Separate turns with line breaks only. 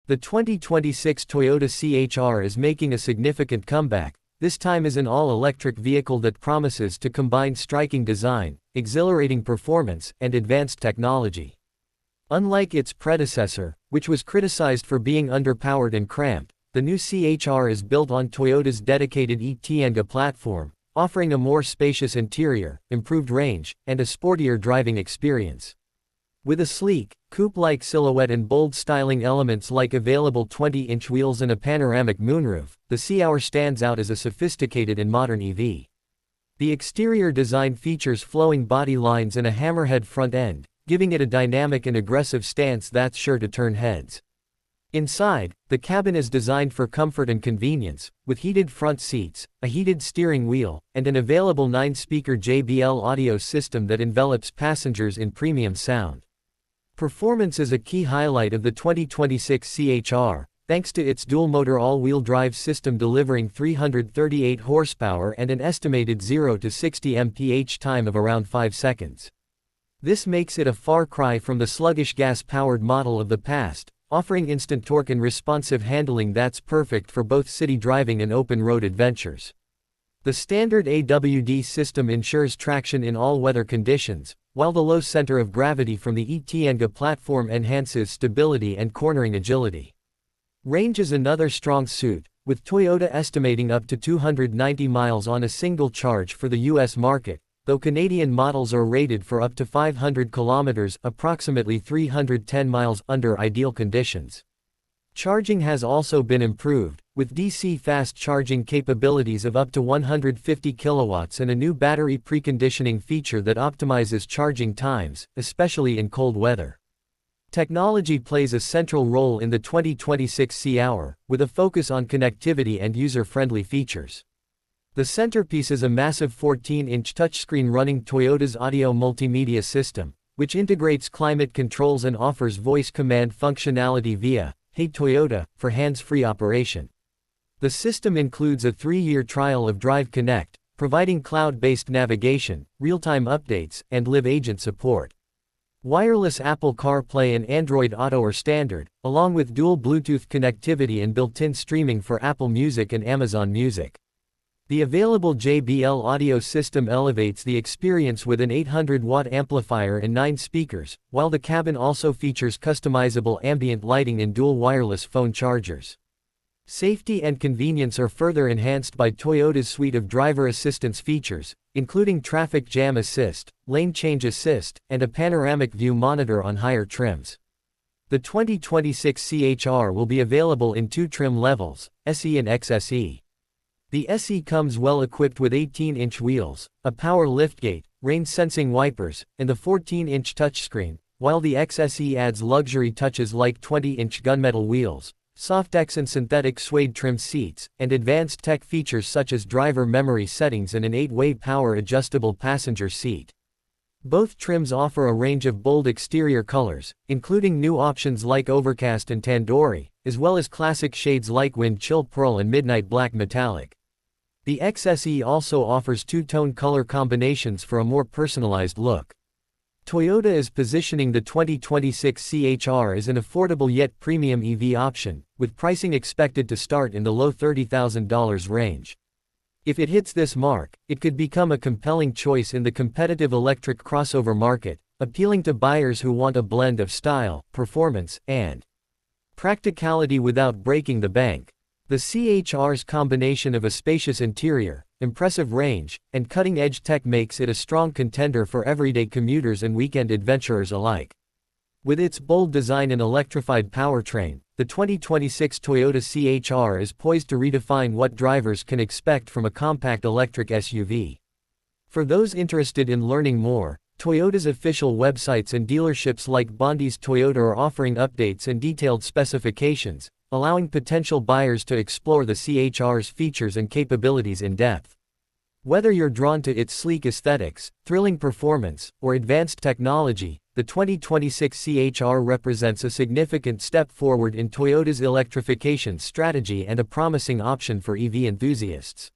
The 2026 Toyota CHR is making a significant comeback, this time as an all-electric vehicle that promises to combine striking design, exhilarating performance, and advanced technology. Unlike its predecessor, which was criticized for being underpowered and cramped, the new CHR is built on Toyota's dedicated e-Tienga platform, offering a more spacious interior, improved range, and a sportier driving experience. With a sleek, coupe-like silhouette and bold styling elements like available 20-inch wheels and a panoramic moonroof, the CHR stands out as a sophisticated and modern EV. The exterior design features flowing body lines and a hammerhead front end, giving it a dynamic and aggressive stance that's sure to turn heads. Inside, the cabin is designed for comfort and convenience, with heated front seats, a heated steering wheel, and an available 9-speaker JBL audio system that envelops passengers in premium sound. Performance is a key highlight of the 2026 CHR, thanks to its dual-motor all-wheel drive system delivering 338 horsepower and an estimated 0 to 60 mph time of around 5 seconds. This makes it a far cry from the sluggish gas-powered model of the past, offering instant torque and responsive handling that's perfect for both city driving and open-road adventures. The standard AWD system ensures traction in all weather conditions, while the low center of gravity from the e-Tienga platform enhances stability and cornering agility. Range is another strong suit, with Toyota estimating up to 290 miles on a single charge for the US market, though Canadian models are rated for up to 500 kilometers, approximately 310 miles, under ideal conditions. Charging has also been improved, with DC fast charging capabilities of up to 150 kilowatts and a new battery preconditioning feature that optimizes charging times, especially in cold weather. Technology plays a central role in the 2026 CHR, with a focus on connectivity and user-friendly features. The centerpiece is a massive 14-inch touchscreen running Toyota's audio multimedia system, which integrates climate controls and offers voice command functionality via "Hey Toyota" for hands-free operation. The system includes a 3-year trial of Drive Connect, providing cloud-based navigation, real-time updates, and live agent support. Wireless Apple CarPlay and Android Auto are standard, along with dual Bluetooth connectivity and built-in streaming for Apple Music and Amazon Music. The available JBL audio system elevates the experience with an 800-watt amplifier and 9 speakers, while the cabin also features customizable ambient lighting and dual wireless phone chargers. Safety and convenience are further enhanced by Toyota's suite of driver assistance features, including traffic jam assist, lane change assist, and a panoramic view monitor on higher trims. The 2026 CHR will be available in 2 trim levels, SE and XSE. The SE comes well equipped with 18-inch wheels, a power liftgate, rain-sensing wipers, and the 14-inch touchscreen, while the XSE adds luxury touches like 20-inch gunmetal wheels, Softex and synthetic suede trim seats, and advanced tech features such as driver memory settings and an 8-way power-adjustable passenger seat. Both trims offer a range of bold exterior colors, including new options like Overcast and Tandoori, as well as classic shades like Wind Chill Pearl and Midnight Black Metallic. The XSE also offers 2-tone color combinations for a more personalized look. Toyota is positioning the 2026 CHR as an affordable yet premium EV option, with pricing expected to start in the low $30,000 range. If it hits this mark, it could become a compelling choice in the competitive electric crossover market, appealing to buyers who want a blend of style, performance, and practicality without breaking the bank. The CHR's combination of a spacious interior, impressive range, and cutting-edge tech makes it a strong contender for everyday commuters and weekend adventurers alike. With its bold design and electrified powertrain, the 2026 Toyota CHR is poised to redefine what drivers can expect from a compact electric SUV. For those interested in learning more, Toyota's official websites and dealerships like Bondi's Toyota are offering updates and detailed specifications, allowing potential buyers to explore the CHR's features and capabilities in depth. Whether you're drawn to its sleek aesthetics, thrilling performance, or advanced technology, the 2026 CHR represents a significant step forward in Toyota's electrification strategy and a promising option for EV enthusiasts.